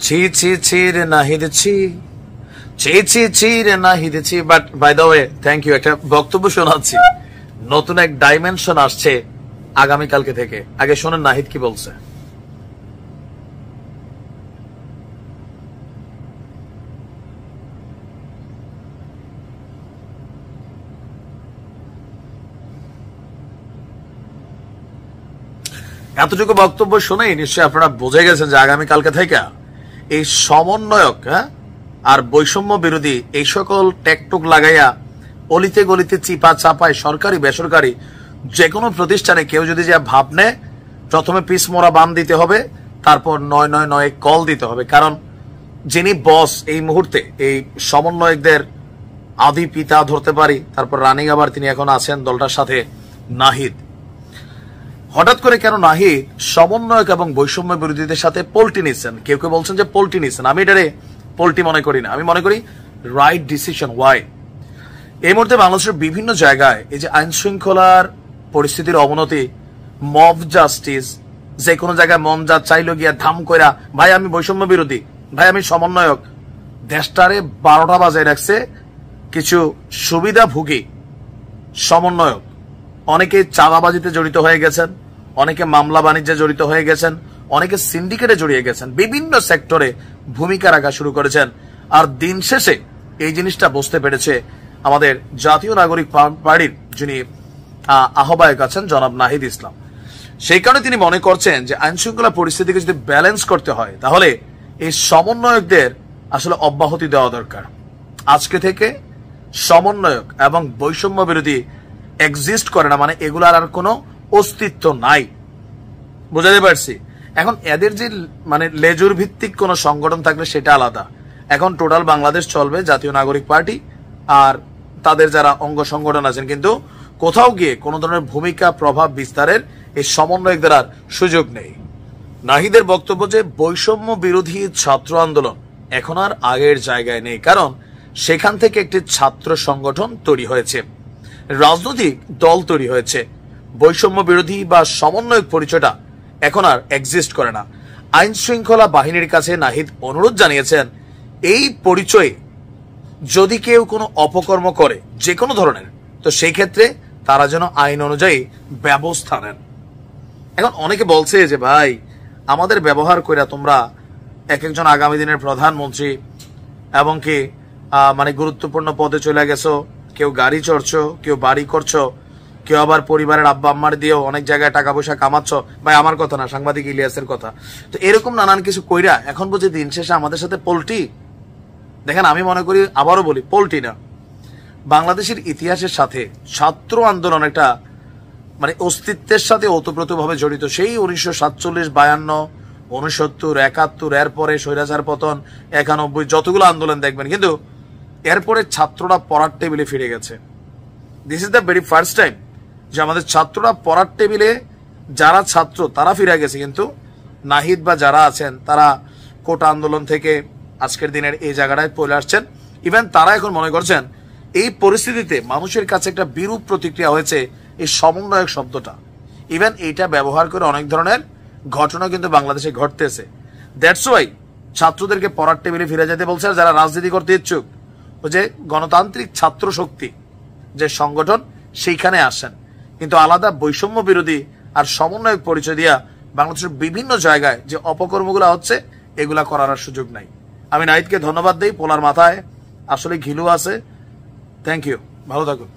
ছি ছি ছি রে নাহিদ ছি, ছি ছি ছি রে নাহিদ ছি। But by the way thank you, একটা বক্তব্য শোনাচ্ছি। নতুন এক ডাইমেনশন আসছে আগামীকালকে থেকে। আগে শোনেন নাহিদ কি বলছে। এতটুকু বক্তব্য শুনেই নিশ্চয়ই আপনারা বুঝে গেছেন যে আগামীকালকে থেকে এই সমন্বয়ক আর বৈষম্য বিরোধী এই সকল টেকটুক লাগাইয়া অলিতে গলিতে চিপা চাপায় সরকারি বেসরকারি যে কোনো প্রতিষ্ঠানে কেউ যদি যা ভাব নেয়, প্রথমে পিস মোড়া বান দিতে হবে, তারপর 999 কল দিতে হবে। কারণ যিনি বস এই মুহূর্তে এই সমন্বয়কদের আদি পিতা ধরতে পারি, তারপর রানিং আবার তিনি এখন আছেন দলটার সাথে, নাহিদ। হঠাৎ করে কেন নাহিদ সমন্বয়ক এবং বৈষম্য বিরোধীদের সাথে পোল্টি নিচ্ছেন? কেউ কেউ বলছেন যে পোল্টি নিচ্ছেন, আমি এটারে পোল্টি মনে করি না, আমি মনে করি রাইট ডিসিশন। ওয়াই? এই মুহূর্তে বাংলাদেশের বিভিন্ন জায়গায় এই যে আইন শৃঙ্খলার পরিস্থিতির অবনতি, মব জাস্টিস, যে কোনো জায়গায় মন যা চাইলো গিয়া ধাম কইরা ভাই আমি বৈষম্য বিরোধী, ভাই আমি সমন্বয়ক, দেশটারে 12টা বাজায় রাখছে কিছু সুবিধাভোগী সমন্বয়ক। অনেকে চাঁদাবাজিতে জড়িত হয়ে গেছেন, অনেকে মামলা বাণিজ্যে জড়িত হয়ে গেছেন, অনেকে সিন্ডিকেটে জড়িয়ে গেছেন, বিভিন্ন সেক্টরে ভূমিকা রাখা শুরু করেছেন। আর দিন শেষে এই জিনিসটা বুঝতে পেরেছে আমাদের জাতীয় নাগরিক পার্টির যিনি আহ্বায়ক আছেন জনাব নাহিদ ইসলাম। সেই কারণে তিনি মনে করছেন যে আইন শৃঙ্খলা পরিস্থিতিকে যদি ব্যালেন্স করতে হয় তাহলে এই সমন্বয়কদের আসলে অব্যাহতি দেওয়া দরকার। আজকে থেকে সমন্বয়ক এবং বৈষম্য বিরোধী এক্সিস্ট করে না, মানে এগুলার আর কোনো অস্তিত্ব নাই। বুঝাতে পারছি? এখন এদের যে মানে লেজুর ভিত্তিক কোন সংগঠন থাকলে সেটা আলাদা। এখন টোটাল বাংলাদেশ চলবে জাতীয় নাগরিক পার্টি আর তাদের যারা অঙ্গ সংগঠন আছেন, কিন্তু কোথাও গিয়ে কোন ধরনের ভূমিকা প্রভাব বিস্তারের এই সমন্বয়কদের আর সুযোগ নেই। নাহিদের বক্তব্য যে বৈষম্য বিরোধী ছাত্র আন্দোলন এখন আর আগের জায়গায় নেই, কারণ সেখান থেকে একটি ছাত্র সংগঠন তৈরি হয়েছে, রাজনৈতিক দল তৈরি হয়েছে। বৈষম্য বিরোধী বা সমন্বয়ক পরিচয়টা এখন আর এক্সিস্ট করে না। আইন শৃঙ্খলা বাহিনীর কাছে নাহিদ অনুরোধ জানিয়েছেন এই পরিচয়ে যদি কেউ কোনো অপকর্ম করে যে কোনো ধরনের, তো সেই ক্ষেত্রে তারা যেন আইন অনুযায়ী ব্যবস্থা নেন। এখন অনেকে বলছে যে ভাই আমাদের ব্যবহার করে তোমরা এক একজন আগামী দিনের প্রধানমন্ত্রী এবং কি মানে গুরুত্বপূর্ণ পদে চলে গেছো, কেউ গাড়ি চড়ছো, কেউ বাড়ি করছো, কেউ আবার পরিবারের আব্বা আম্মার দিয়েও অনেক জায়গায় টাকা পয়সা কামাচ্ছ। ভাই আমার কথা না, সাংবাদিক ইলিয়াসের কথা। তো এরকম নানান কিছু কইরা এখন বুঝি দিন শেষে আমাদের সাথে পোল্টি। দেখেন আমি মনে করি, আবারও বলি, পোল্টি না, বাংলাদেশের ইতিহাসের সাথে ছাত্র আন্দোলন একটা মানে অস্তিত্বের সাথে ওতপ্রোতভাবে জড়িত। সেই 1947, 52, 69, 71, এরপরে স্বৈরাচার পতন, 91, যতগুলো আন্দোলন দেখবেন, কিন্তু এরপরে ছাত্ররা পড়ার টেবিলে ফিরে গেছে। This is the very first time যে আমাদের ছাত্ররা পড়ার টেবিলে, যারা ছাত্র তারা ফিরে গেছে। কিন্তু নাহিদ বা যারা আছেন তারা কোটা আন্দোলন থেকে আজকের দিনের এই জায়গাটায় চলে আসছেন। ইভেন তারা এখন মনে করছেন এই পরিস্থিতিতে মানুষের কাছে একটা বিরূপ প্রতিক্রিয়া হয়েছে এই সমন্বয়ক শব্দটা। ইভেন এইটা ব্যবহার করে অনেক ধরনের ঘটনা কিন্তু বাংলাদেশে ঘটতেছে। দ্যাটস ওয়াই ছাত্রদেরকে পড়ার টেবিলে ফিরে যেতে বলছে। আর যারা রাজনীতি করতে ইচ্ছুক, ও যে গণতান্ত্রিক ছাত্র শক্তি যে সংগঠন, সেইখানে আসেন। কিন্তু আলাদা বৈষম্য বিরোধী আর সমন্বয়ক পরিচয় দিয়া বাংলাদেশের বিভিন্ন জায়গায় যে অপকর্মগুলো হচ্ছে এগুলা করার আর সুযোগ নাই। আমি নাহিদকে ধন্যবাদ দিই, পোলার মাথায় আসলে ঘিলু আছে। থ্যাংক ইউ, ভালো থাকুন।